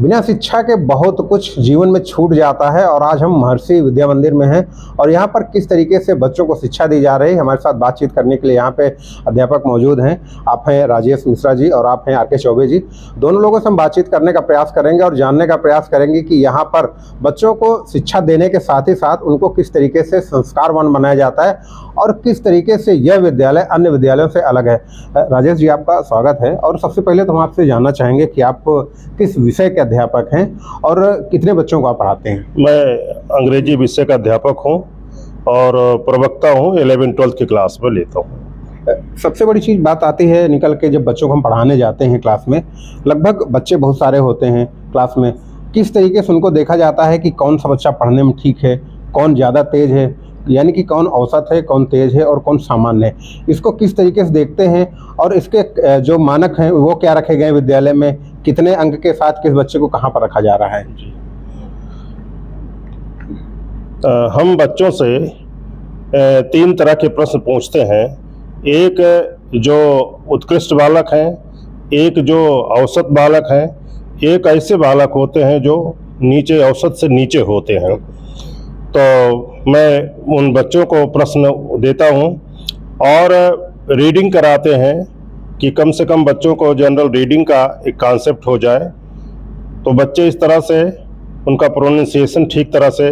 बिना शिक्षा के बहुत कुछ जीवन में छूट जाता है और आज हम महर्षि विद्या मंदिर में हैं और यहाँ पर किस तरीके से बच्चों को शिक्षा दी जा रही है, हमारे साथ बातचीत करने के लिए यहाँ पे अध्यापक मौजूद हैं। आप हैं राजेश मिश्रा जी और आप हैं आर के चौबे जी। दोनों लोगों से हम बातचीत करने का प्रयास करेंगे और जानने का प्रयास करेंगे कि यहाँ पर बच्चों को शिक्षा देने के साथ ही साथ उनको किस तरीके से संस्कारवान बनाया जाता है और किस तरीके से यह विद्यालय अन्य विद्यालयों से अलग है। राजेश जी, आपका स्वागत है और सबसे पहले तो हम आपसे जानना चाहेंगे कि आप किस विषय के अध्यापक हैं और कितने बच्चों को आप पढ़ाते हैं? मैं अंग्रेजी विषय का अध्यापक हूं और प्रवक्ता हूं, 11-12 की क्लास में लेता हूं। सबसे बड़ी चीज़ बात आती है निकल के जब बच्चों को हम पढ़ाने जाते हैं क्लास में, लगभग बच्चे बहुत सारे होते हैं क्लास में, किस तरीके से उनको देखा जाता है कि कौन सा बच्चा पढ़ने में ठीक है, कौन ज़्यादा तेज है, यानी कि कौन औसत है, कौन तेज है और कौन सामान्य है, इसको किस तरीके से देखते हैं और इसके जो मानक हैं वो क्या रखे गए विद्यालय में, कितने अंक के साथ किस बच्चे को कहाँ पर रखा जा रहा है? हम बच्चों से 3 तरह के प्रश्न पूछते हैं। एक जो उत्कृष्ट बालक हैं, एक जो औसत बालक हैं, एक ऐसे बालक होते हैं जो नीचे औसत से नीचे होते हैं। तो मैं उन बच्चों को प्रश्न देता हूं और रीडिंग कराते हैं कि कम से कम बच्चों को जनरल रीडिंग का एक कॉन्सेप्ट हो जाए, तो बच्चे इस तरह से उनका प्रोनाउंसिएशन ठीक तरह से,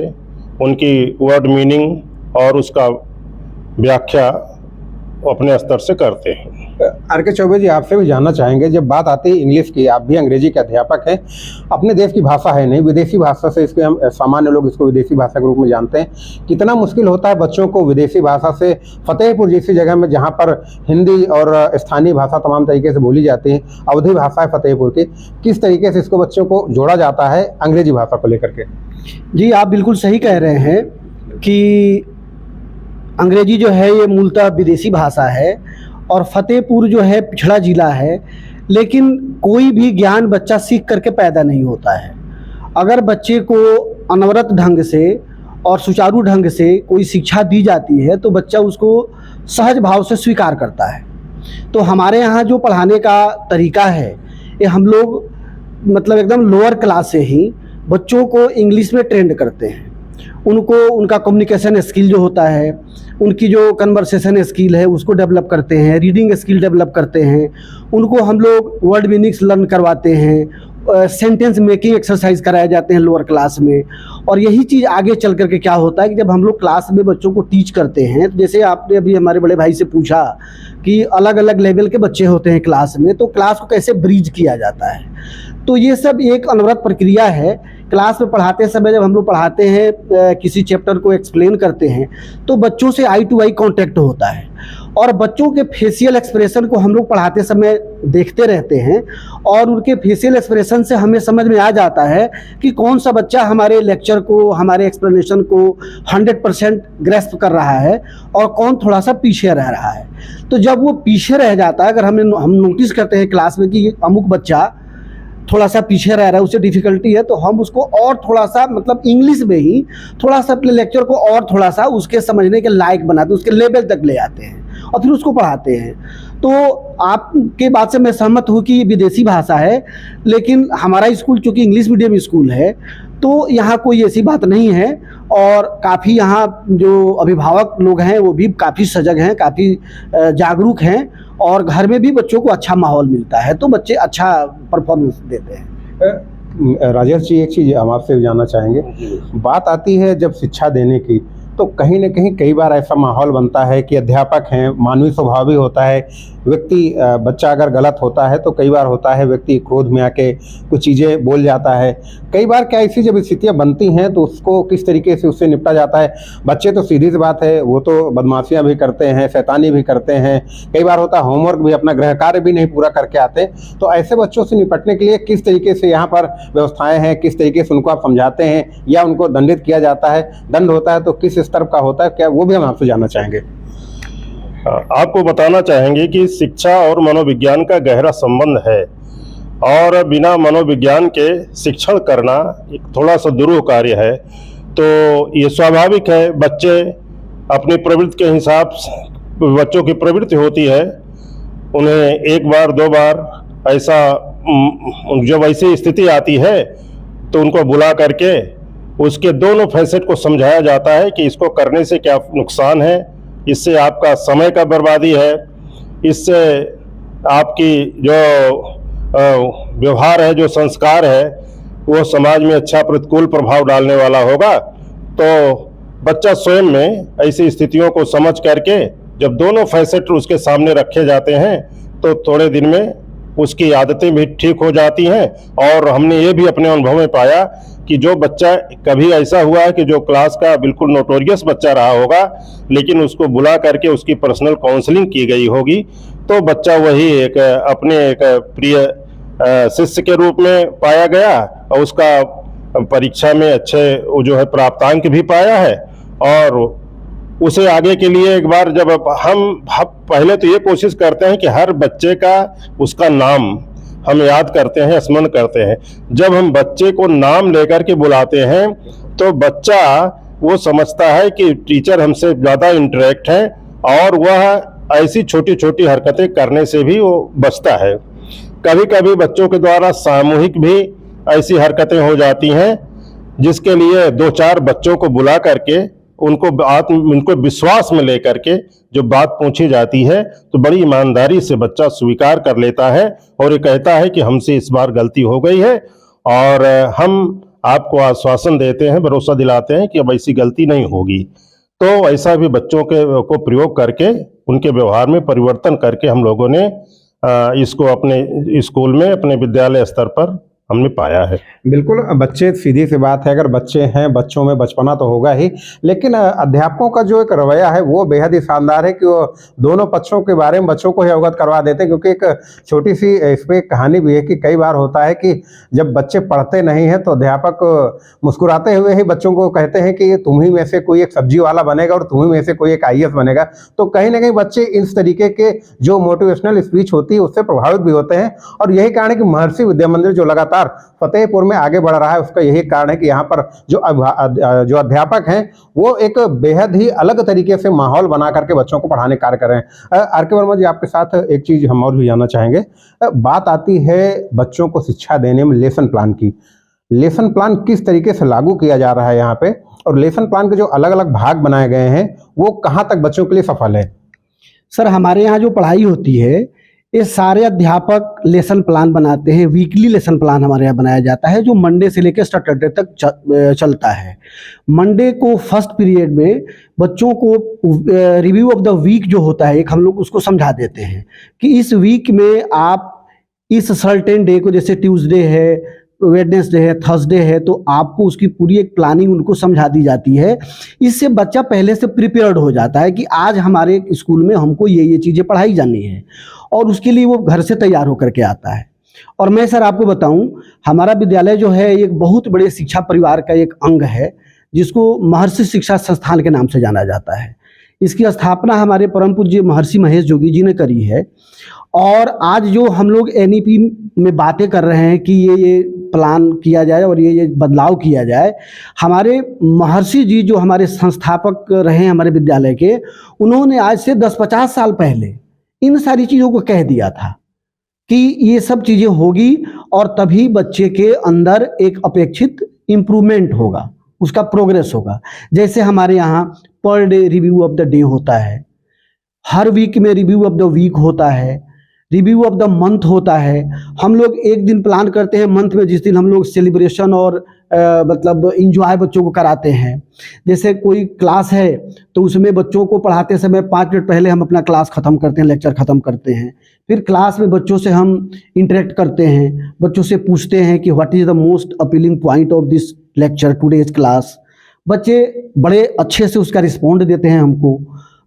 उनकी वर्ड मीनिंग और उसका व्याख्या अपने स्तर से करते हैं। आर के चौबे जी, आपसे भी जानना चाहेंगे, जब बात आती है इंग्लिश की, आप भी अंग्रेजी के अध्यापक हैं, अपने देश की भाषा है नहीं, विदेशी भाषा से इसको हम सामान्य लोग इसको विदेशी भाषा के रूप में जानते हैं, कितना मुश्किल होता है बच्चों को विदेशी भाषा से, फतेहपुर जैसी जगह में जहाँ पर हिंदी और स्थानीय भाषा तमाम तरीके से बोली जाती है, अवधी भाषा है फतेहपुर की, किस तरीके से इसको बच्चों को जोड़ा जाता है अंग्रेजी भाषा को लेकर के? जी, आप बिल्कुल सही कह रहे हैं कि अंग्रेजी जो है ये मूलतः विदेशी भाषा है और फतेहपुर जो है पिछड़ा जिला है, लेकिन कोई भी ज्ञान बच्चा सीख करके पैदा नहीं होता है। अगर बच्चे को अनवरत ढंग से और सुचारू ढंग से कोई शिक्षा दी जाती है तो बच्चा उसको सहज भाव से स्वीकार करता है। तो हमारे यहाँ जो पढ़ाने का तरीका है, ये हम लोग मतलब एकदम लोअर क्लास से ही बच्चों को इंग्लिश में ट्रेंड करते हैं। उनको उनका कम्युनिकेशन स्किल जो होता है, उनकी जो कन्वर्सेशन स्किल है उसको डेवलप करते हैं, रीडिंग स्किल डेवलप करते हैं, उनको हम लोग वर्ड मीनिंग्स लर्न करवाते हैं, सेंटेंस मेकिंग एक्सरसाइज कराए जाते हैं लोअर क्लास में। और यही चीज़ आगे चल करके क्या होता है कि जब हम लोग क्लास में बच्चों को टीच करते हैं, तो जैसे आपने अभी हमारे बड़े भाई से पूछा कि अलग अलग लेवल के बच्चे होते हैं क्लास में, तो क्लास को कैसे ब्रीज किया जाता है, तो ये सब एक अनवरत प्रक्रिया है। क्लास में पढ़ाते समय जब हम लोग पढ़ाते हैं, किसी चैप्टर को एक्सप्लेन करते हैं, तो बच्चों से आई टू आई कांटेक्ट होता है और बच्चों के फेशियल एक्सप्रेशन को हम लोग पढ़ाते समय देखते रहते हैं और उनके फेशियल एक्सप्रेशन से हमें समझ में आ जाता है कि कौन सा बच्चा हमारे लेक्चर को, हमारे एक्सप्लेनेशन को 100% ग्रैस्प कर रहा है और कौन थोड़ा सा पीछे रह रहा है। तो जब वो पीछे रह जाता है, अगर हम नोटिस करते हैं क्लास में कि अमुक बच्चा थोड़ा सा पीछे रह रहा है, उससे डिफ़िकल्टी है, तो हम उसको और थोड़ा सा मतलब इंग्लिश में ही थोड़ा सा अपने लेक्चर को और थोड़ा सा उसके समझने के लायक बनाते हैं, उसके लेवल तक ले आते हैं और फिर उसको पढ़ाते हैं। तो आपके बात से मैं सहमत हूँ कि विदेशी भाषा है, लेकिन हमारा स्कूल चूँकि इंग्लिश मीडियम स्कूल है तो यहाँ कोई ऐसी बात नहीं है और काफ़ी यहाँ जो अभिभावक लोग हैं वो भी काफ़ी सजग हैं, काफ़ी जागरूक हैं और घर में भी बच्चों को अच्छा माहौल मिलता है, तो बच्चे अच्छा परफॉर्मेंस देते हैं। राजेश जी, एक चीज़ हम आपसे जानना चाहेंगे, बात आती है जब शिक्षा देने की, तो कहीं ना कहीं कई बार ऐसा माहौल बनता है कि अध्यापक हैं, मानवीय स्वभाव भी होता है, व्यक्ति बच्चा अगर गलत होता है तो कई बार होता है व्यक्ति क्रोध में आके कुछ चीज़ें बोल जाता है। कई बार क्या ऐसी जब स्थितियाँ बनती हैं तो उसको किस तरीके से उससे निपटा जाता है? बच्चे तो सीधी सी बात है, वो तो बदमाशियाँ भी करते हैं, शैतानी भी करते हैं, कई बार होता है होमवर्क भी, अपना गृह कार्य भी नहीं पूरा करके आते। तो ऐसे बच्चों से निपटने के लिए किस तरीके से यहाँ पर व्यवस्थाएँ हैं, किस तरीके से उनको आप समझाते हैं या उनको दंडित किया जाता है? दंड होता है तो किस स्तर का होता है, क्या वो भी हम आपसे जानना चाहेंगे। आपको बताना चाहेंगे कि शिक्षा और मनोविज्ञान का गहरा संबंध है और बिना मनोविज्ञान के शिक्षण करना एक थोड़ा सा दुरूह कार्य है। तो ये स्वाभाविक है, बच्चे अपनी प्रवृत्ति के हिसाब से, बच्चों की प्रवृत्ति होती है, उन्हें एक बार दो बार ऐसा जब ऐसी स्थिति आती है तो उनको बुला करके उसके दोनों फैसेट को समझाया जाता है कि इसको करने से क्या नुकसान है, इससे आपका समय का बर्बादी है, इससे आपकी जो व्यवहार है, जो संस्कार है, वो समाज में अच्छा प्रतिकूल प्रभाव डालने वाला होगा। तो बच्चा स्वयं में ऐसी स्थितियों को समझ करके जब दोनों फैसेट उसके सामने रखे जाते हैं तो थोड़े दिन में उसकी आदतें भी ठीक हो जाती हैं। और हमने ये भी अपने अनुभव में पाया कि जो बच्चा, कभी ऐसा हुआ है कि जो क्लास का बिल्कुल नोटोरियस बच्चा रहा होगा, लेकिन उसको बुला करके उसकी पर्सनल काउंसलिंग की गई होगी तो बच्चा वही एक अपने एक प्रिय शिष्य के रूप में पाया गया और उसका परीक्षा में अच्छे जो है प्राप्तांक भी पाया है। और उसे आगे के लिए एक बार जब हम पहले तो ये कोशिश करते हैं कि हर बच्चे का उसका नाम हम याद करते हैं, स्मरण करते हैं। जब हम बच्चे को नाम लेकर के बुलाते हैं तो बच्चा वो समझता है कि टीचर हमसे ज़्यादा इंटरेक्ट है और वह ऐसी छोटी छोटी हरकतें करने से भी वो बचता है। कभी कभी बच्चों के द्वारा सामूहिक भी ऐसी हरकतें हो जाती हैं जिसके लिए 2-4 बच्चों को बुला करके उनको विश्वास में लेकर के जो बात पूछी जाती है तो बड़ी ईमानदारी से बच्चा स्वीकार कर लेता है और ये कहता है कि हमसे इस बार गलती हो गई है और हम आपको आश्वासन देते हैं, भरोसा दिलाते हैं कि अब ऐसी गलती नहीं होगी। तो ऐसा भी बच्चों को प्रयोग करके उनके व्यवहार में परिवर्तन करके हम लोगों ने इसको अपने स्कूल में, अपने विद्यालय स्तर पर हमने पाया है। बिल्कुल, बच्चे, सीधी सी बात है, अगर बच्चे हैं, बच्चों में बचपना तो होगा ही, लेकिन अध्यापकों का जो एक रवैया है वो बेहद ही शानदार है कि वो दोनों पक्षों के बारे में बच्चों को ही अवगत करवा देते हैं। क्योंकि एक छोटी सी इसमें एक कहानी भी है कि कई बार होता है कि जब बच्चे पढ़ते नहीं हैं तो अध्यापक मुस्कुराते हुए ही बच्चों को कहते हैं कि तुम ही में से कोई एक सब्जी वाला बनेगा और तुम ही में से कोई एक IAS बनेगा। तो कहीं ना कहीं बच्चे इस तरीके के जो मोटिवेशनल स्पीच होती है उससे प्रभावित भी होते हैं। और यही कारण है कि महर्षि विद्या मंदिर जो लगातार फतेहपुर में आगे बढ़ रहा है, उसका यही कारण है कि यहाँ पर जो अध्यापक हैं वो एक बेहद ही अलग तरीके से माहौल बना करके बच्चों को पढ़ाने का कार्य कर रहे हैं। RK वर्मा जी, आपके साथ एक चीज़ हम और भी जानना चाहेंगे। बात आती है बच्चों को शिक्षा देने में लेसन प्लान की। लेसन प्लान किस तरीके से लागू किया जा रहा है यहाँ पे, और लेसन प्लान के जो अलग अलग भाग बनाए गए हैं वो कहाँ तक बच्चों के लिए सफल है? सर, हमारे यहाँ जो पढ़ाई होती है ये सारे अध्यापक लेसन प्लान बनाते हैं। वीकली लेसन प्लान हमारे यहाँ बनाया जाता है जो मंडे से लेकर सैटरडे तक चलता है। मंडे को फर्स्ट पीरियड में बच्चों को रिव्यू ऑफ द वीक जो होता है, एक हम लोग उसको समझा देते हैं कि इस वीक में आप इस सर्टेन डे को, जैसे ट्यूसडे है, वेडनेसडे है, थर्सडे है, तो आपको उसकी पूरी एक प्लानिंग उनको समझा दी जाती है। इससे बच्चा पहले से प्रिपेयर्ड हो जाता है कि आज हमारे स्कूल में हमको ये चीज़ें पढ़ाई जानी है और उसके लिए वो घर से तैयार होकर के आता है। और मैं सर आपको बताऊं, हमारा विद्यालय जो है एक बहुत बड़े शिक्षा परिवार का एक अंग है जिसको महर्षि शिक्षा संस्थान के नाम से जाना जाता है। इसकी स्थापना हमारे परम पूज्य महर्षि महेश जोगी जी ने करी है। और आज जो हम लोग NEP में बातें कर रहे हैं कि ये प्लान किया जाए और ये बदलाव किया जाए, हमारे महर्षि जी जो हमारे संस्थापक रहे हमारे विद्यालय के, उन्होंने आज से 10-50 साल पहले इन सारी चीज़ों को कह दिया था कि ये सब चीज़ें होगी और तभी बच्चे के अंदर एक अपेक्षित इम्प्रूवमेंट होगा, उसका प्रोग्रेस होगा। जैसे हमारे यहाँ per day review of the day होता है, हर वीक में रिव्यू ऑफ द वीक होता है, रिव्यू ऑफ द मंथ होता है। हम लोग एक दिन प्लान करते हैं मंथ में, जिस दिन हम लोग सेलिब्रेशन और मतलब इंजॉय बच्चों को कराते हैं। जैसे कोई क्लास है तो उसमें बच्चों को पढ़ाते समय 5 मिनट पहले हम अपना क्लास ख़त्म करते हैं, लेक्चर ख़त्म करते हैं। फिर क्लास में बच्चों से हम इंटरेक्ट करते हैं, बच्चों से पूछते हैं कि what is the most appealing point of this lecture today's class. बच्चे बड़े अच्छे से उसका रिस्पॉन्ड देते हैं हमको।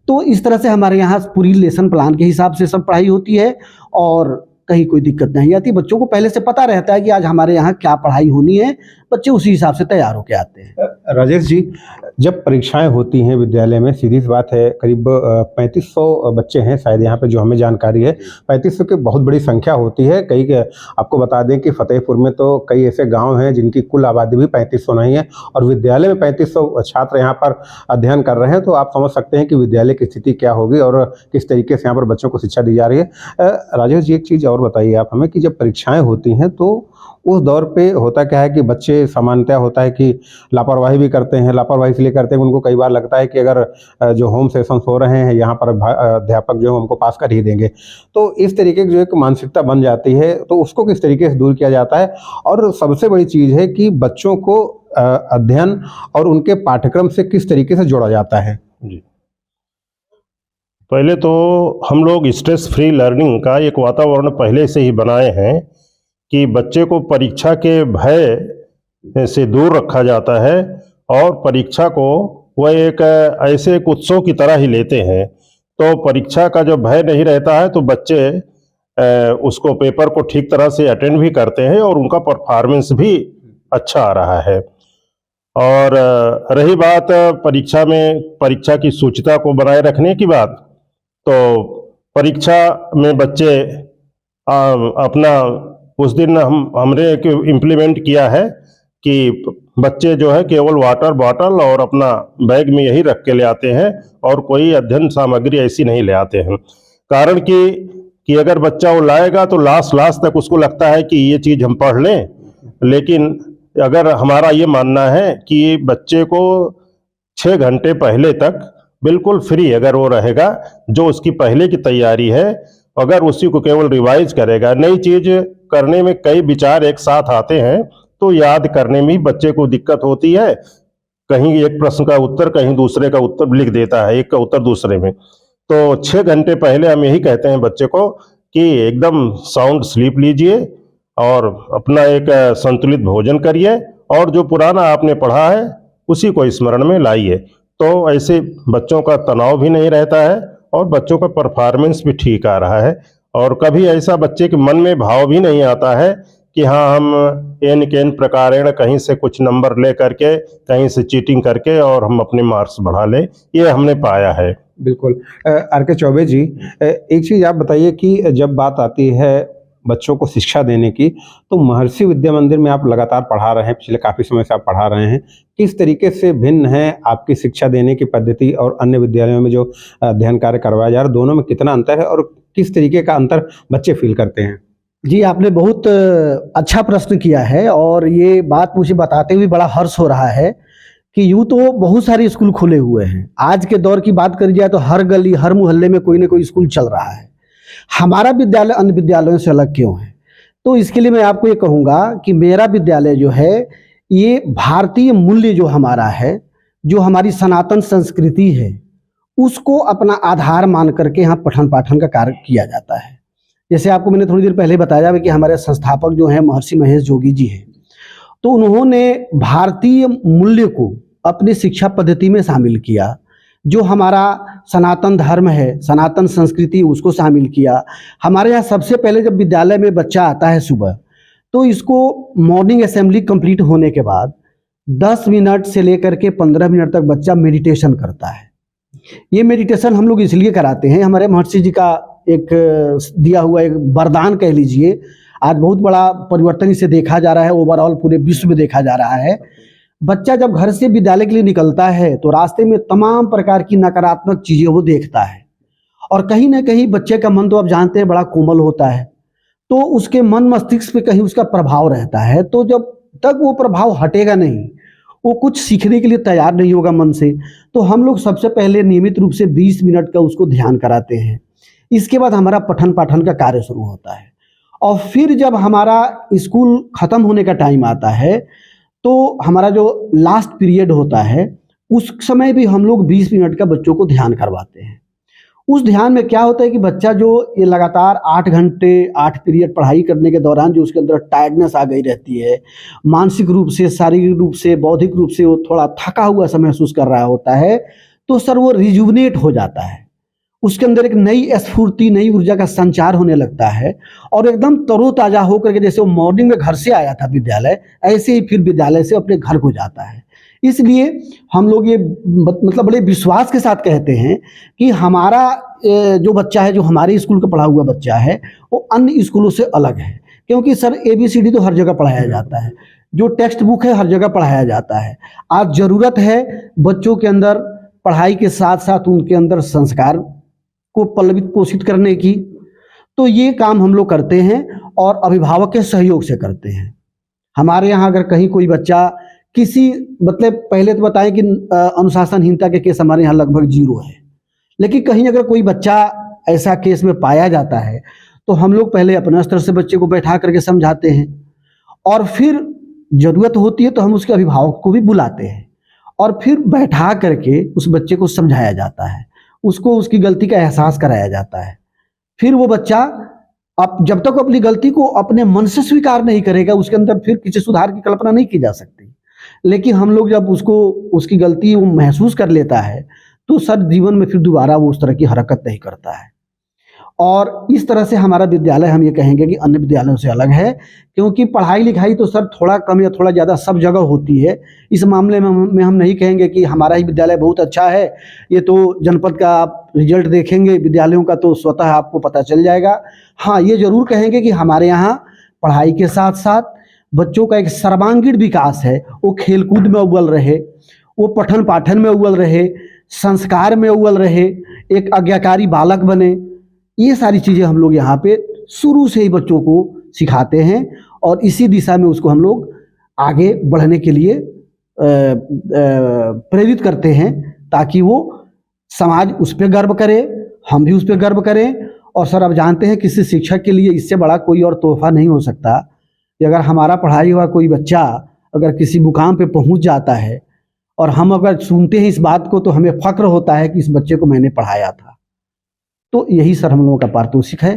तो इस तरह से हमारे यहाँ पूरी लेसन प्लान के हिसाब से सब पढ़ाई होती है और कहीं कोई दिक्कत नहीं आती। बच्चों को पहले से पता रहता है कि आज हमारे यहाँ क्या पढ़ाई होनी है, बच्चे उसी हिसाब से तैयार होकर आते हैं। राजेश जी, जब परीक्षाएं होती हैं विद्यालय में, सीधी सी बात है, करीब 3500 बच्चे हैं शायद यहाँ पे, जो हमें जानकारी है। 3500 की बहुत बड़ी संख्या होती है। कई आपको बता दें कि फतेहपुर में तो कई ऐसे गांव हैं जिनकी कुल आबादी भी 3500 नहीं है, और विद्यालय में 3500 छात्र यहाँ पर अध्ययन कर रहे हैं। तो आप समझ सकते हैं कि विद्यालय की स्थिति क्या होगी और किस तरीके से यहाँ पर बच्चों को शिक्षा दी जा रही है। राजेश जी, एक चीज़ और बताइए आप हमें कि जब परीक्षाएं होती हैं तो उस दौर पे होता क्या है कि बच्चे सामान्यतः होता है कि लापरवाही भी करते हैं। लापरवाही इसलिए करते हैं कि उनको कई बार लगता है कि अगर जो होम सेशंस हो रहे हैं यहाँ पर अध्यापक जो है हमको पास कर ही देंगे। तो इस तरीके की जो एक मानसिकता बन जाती है, तो उसको किस तरीके से दूर किया जाता है? और सबसे बड़ी चीज़ है कि बच्चों को अध्ययन और उनके पाठ्यक्रम से किस तरीके से जोड़ा जाता है? जी, पहले तो हम लोग स्ट्रेस फ्री लर्निंग का एक वातावरण पहले से ही बनाए हैं कि बच्चे को परीक्षा के भय से दूर रखा जाता है और परीक्षा को वह एक ऐसे एक उत्सव की तरह ही लेते हैं। तो परीक्षा का जो भय नहीं रहता है तो बच्चे उसको पेपर को ठीक तरह से अटेंड भी करते हैं और उनका परफॉर्मेंस भी अच्छा आ रहा है। और रही बात परीक्षा की शुचिता को बनाए रखने की बात, तो परीक्षा में बच्चे अपना उस दिन हमने इम्प्लीमेंट किया है कि बच्चे जो है केवल वाटर बॉटल और अपना बैग में यही रख के ले आते हैं और कोई अध्ययन सामग्री ऐसी नहीं ले आते हैं। कारण कि अगर बच्चा वो लाएगा तो लास्ट तक उसको लगता है कि ये चीज़ हम पढ़ लें, लेकिन अगर हमारा ये मानना है कि बच्चे को 6 घंटे पहले तक बिल्कुल फ्री अगर वो रहेगा, जो उसकी पहले की तैयारी है अगर उसी को केवल रिवाइज करेगा, नई चीज़ करने में कई विचार एक साथ आते हैं तो याद करने में बच्चे को दिक्कत होती है। कहीं एक प्रश्न का उत्तर कहीं दूसरे का उत्तर लिख देता है, एक का उत्तर दूसरे में। तो 6 घंटे पहले हम यही कहते हैं बच्चे को कि एकदम साउंड स्लीप लीजिए और अपना एक संतुलित भोजन करिए और जो पुराना आपने पढ़ा है उसी को स्मरण में लाइए। तो ऐसे बच्चों का तनाव भी नहीं रहता है और बच्चों का परफॉर्मेंस भी ठीक आ रहा है। और कभी ऐसा बच्चे के मन में भाव भी नहीं आता है कि हाँ हम एन के एन प्रकारेण कहीं से कुछ नंबर ले करके कहीं से चीटिंग करके और हम अपने मार्क्स बढ़ा लें, ये हमने पाया है। बिल्कुल। आर.के. चौबे जी, एक चीज़ आप बताइए कि जब बात आती है बच्चों को शिक्षा देने की, तो महर्षि विद्या मंदिर में आप लगातार पढ़ा रहे हैं, पिछले काफ़ी समय से आप पढ़ा रहे हैं। किस तरीके से भिन्न है आपकी शिक्षा देने की पद्धति और अन्य विद्यालयों में जो अध्ययन कार्य करवाया जा रहा है, दोनों में कितना अंतर है और किस तरीके का अंतर बच्चे फील करते हैं? जी, आपने बहुत अच्छा प्रश्न किया है और ये बात मुझे बताते हुए बड़ा हर्ष हो रहा है कि यूँ तो बहुत सारे स्कूल खुले हुए हैं। आज के दौर की बात करी जाए तो हर गली, हर मोहल्ले में कोई ना कोई स्कूल चल रहा है। हमारा विद्यालय अन्य विद्यालयों से अलग क्यों है? तो इसके लिए मैं आपको ये कहूँगा कि मेरा विद्यालय जो है, ये भारतीय मूल्य जो हमारा है, जो हमारी सनातन संस्कृति है, उसको अपना आधार मान करके यहाँ पठन पाठन का कार्य किया जाता है। जैसे आपको मैंने थोड़ी देर पहले बताया कि हमारे संस्थापक जो हैं महर्षि महेश जोगी जी हैं, तो उन्होंने भारतीय मूल्य को अपनी शिक्षा पद्धति में शामिल किया। जो हमारा सनातन धर्म है, सनातन संस्कृति, उसको शामिल किया। हमारे यहाँ सबसे पहले जब विद्यालय में बच्चा आता है सुबह, तो इसको मॉर्निंग असेंबली कंप्लीट होने के बाद 10 मिनट से लेकर के 15 मिनट तक बच्चा मेडिटेशन करता है। ये मेडिटेशन हम लोग इसलिए कराते हैं, हमारे महर्षि जी का एक दिया हुआ एक वरदान कह लीजिए। आज बहुत बड़ा परिवर्तन इसे देखा जा रहा है, ओवरऑल पूरे विश्व में देखा जा रहा है। बच्चा जब घर से विद्यालय के लिए निकलता है तो रास्ते में तमाम प्रकार की नकारात्मक चीज़ें वो देखता है और कहीं ना कहीं बच्चे का मन तो आप जानते हैं बड़ा कोमल होता है, तो उसके मन मस्तिष्क पे कहीं उसका प्रभाव रहता है। तो जब तक वो प्रभाव हटेगा नहीं, वो कुछ सीखने के लिए तैयार नहीं होगा मन से। तो हम लोग सबसे पहले नियमित रूप से 20 मिनट का उसको ध्यान कराते हैं। इसके बाद हमारा पठन पाठन का कार्य शुरू होता है और फिर जब हमारा स्कूल ख़त्म होने का टाइम आता है तो हमारा जो लास्ट पीरियड होता है उस समय भी हम लोग 20 मिनट का बच्चों को ध्यान करवाते हैं। उस ध्यान में क्या होता है कि बच्चा जो ये लगातार 8 घंटे 8 पीरियड पढ़ाई करने के दौरान जो उसके अंदर टायर्डनेस आ गई रहती है, मानसिक रूप से, शारीरिक रूप से, बौद्धिक रूप से वो थोड़ा थका हुआ सा महसूस कर रहा होता है, तो सर वो रिजुवनेट हो जाता है। उसके अंदर एक नई स्फूर्ति, नई ऊर्जा का संचार होने लगता है और एकदम तरोताज़ा होकर के जैसे वो मॉर्निंग में घर से आया था विद्यालय, ऐसे ही फिर विद्यालय से अपने घर को जाता है। इसलिए हम लोग ये मतलब बड़े विश्वास के साथ कहते हैं कि हमारा जो बच्चा है, जो हमारे स्कूल का पढ़ा हुआ बच्चा है, वो अन्य स्कूलों से अलग है। क्योंकि सर ABCD तो हर जगह पढ़ाया जाता है, जो टेक्स्ट बुक है हर जगह पढ़ाया जाता है। आज ज़रूरत है बच्चों के अंदर पढ़ाई के साथ साथ उनके अंदर संस्कार को पल्लवित पोषित करने की। तो ये काम हम लोग करते हैं और अभिभावक के सहयोग से करते हैं। हमारे यहाँ अगर कहीं कोई बच्चा किसी मतलब पहले तो बताएं कि अनुशासनहीनता के केस हमारे यहाँ लगभग 0 है, लेकिन कहीं अगर कोई बच्चा ऐसा केस में पाया जाता है तो हम लोग पहले अपने स्तर से बच्चे को बैठा करके समझाते हैं और फिर जरूरत होती है तो हम उसके अभिभावक को भी बुलाते हैं और फिर बैठा करके उस बच्चे को समझाया जाता है, उसको उसकी गलती का एहसास कराया जाता है। फिर वो बच्चा अब जब तक अपनी गलती को अपने मन से स्वीकार नहीं करेगा उसके अंदर फिर किसी सुधार की कल्पना नहीं की जा सकती। लेकिन हम लोग जब उसको उसकी गलती वो महसूस कर लेता है तो सर जीवन में फिर दोबारा वो उस तरह की हरकत नहीं करता है। और इस तरह से हमारा विद्यालय हम ये कहेंगे कि अन्य विद्यालयों से अलग है, क्योंकि पढ़ाई लिखाई तो सर थोड़ा कम या थोड़ा ज़्यादा सब जगह होती है। इस मामले में हम नहीं कहेंगे कि हमारा ही विद्यालय बहुत अच्छा है। ये तो जनपद का आप रिजल्ट देखेंगे विद्यालयों का तो स्वतः आपको पता चल जाएगा। हाँ, ये जरूर कहेंगे कि हमारे यहाँ पढ़ाई के साथ साथ बच्चों का एक सर्वांगीण विकास है। वो खेलकूद में अव्वल रहे, वो पठन पाठन में अव्वल रहे, संस्कार में अव्वल रहे, एक आज्ञाकारी बालक बने। ये सारी चीज़ें हम लोग यहाँ पे शुरू से ही बच्चों को सिखाते हैं और इसी दिशा में उसको हम लोग आगे बढ़ने के लिए प्रेरित करते हैं ताकि वो समाज उस पर गर्व करे, हम भी उस पर गर्व करें। और सर, अब जानते हैं किसी शिक्षक के लिए इससे बड़ा कोई और तोहफा नहीं हो सकता कि अगर हमारा पढ़ाई हुआ कोई बच्चा अगर किसी मुकाम पे पहुंच जाता है और हम अगर सुनते हैं इस बात को तो हमें फक्र होता है कि इस बच्चे को मैंने पढ़ाया था। तो यही सर हम लोगों का पारितोषिक है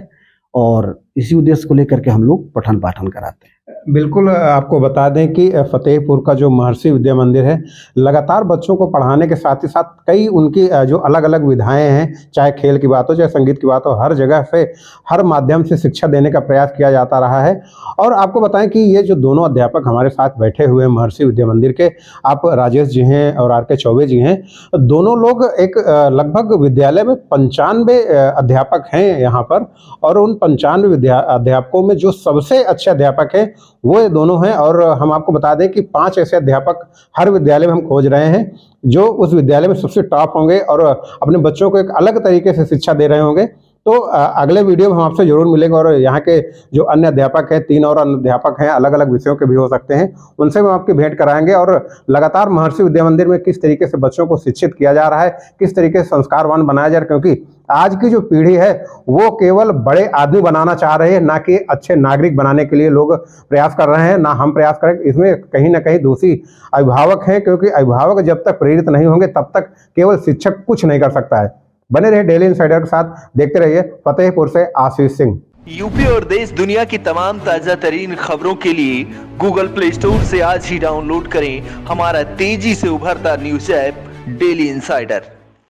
और इसी उद्देश्य को लेकर के हम लोग पठन पाठन कराते हैं। बिल्कुल, आपको बता दें कि फतेहपुर का जो महर्षि विद्या मंदिर है लगातार बच्चों को पढ़ाने के साथ ही साथ कई उनकी जो अलग अलग विधाएं हैं, चाहे खेल की बात हो चाहे संगीत की बात हो, हर जगह से हर माध्यम से शिक्षा देने का प्रयास किया जाता रहा है। और आपको बताएं कि ये जो दोनों अध्यापक हमारे साथ बैठे हुए हैं महर्षि विद्या मंदिर के, आप राजेश जी हैं और आर के चौबे जी हैं, दोनों लोग एक लगभग विद्यालय में 95 अध्यापक हैं यहाँ पर। और उन 95 अध्यापकों में जो सबसे अच्छे अध्यापक हैं वो ये दोनों हैं। और हम आपको बता दें कि 5 ऐसे अध्यापक हर विद्यालय में हम खोज रहे हैं जो उस विद्यालय में सबसे टॉप होंगे और अपने बच्चों को एक अलग तरीके से शिक्षा दे रहे होंगे। तो अगले वीडियो में हम आपसे जरूर मिलेंगे और यहाँ के जो अन्य अध्यापक हैं, 3 और अन्य अध्यापक हैं, अलग अलग विषयों के भी हो सकते हैं, उनसे हम आपकी भेंट कराएंगे। और लगातार महर्षि विद्या मंदिर में किस तरीके से बच्चों को शिक्षित किया जा रहा है, किस तरीके से संस्कारवान बनाया जा रहा है, क्योंकि आज की जो पीढ़ी है वो केवल बड़े आदमी बनाना चाह रहे हैं, ना कि अच्छे नागरिक बनाने के लिए लोग प्रयास कर रहे हैं, ना हम प्रयास करें। इसमें कहीं ना कहीं दोषी अभिभावक हैं, क्योंकि अभिभावक जब तक प्रेरित नहीं होंगे तब तक केवल शिक्षक कुछ नहीं कर सकता है। बने रहे डेली इनसाइडर के साथ, देखते रहिए। फतेहपुर से आशीष सिंह। यूपी और देश दुनिया की तमाम ताजा तरीन खबरों के लिए गूगल प्ले स्टोर से आज ही डाउनलोड करें हमारा तेजी से उभरता न्यूज ऐप डेली इनसाइडर।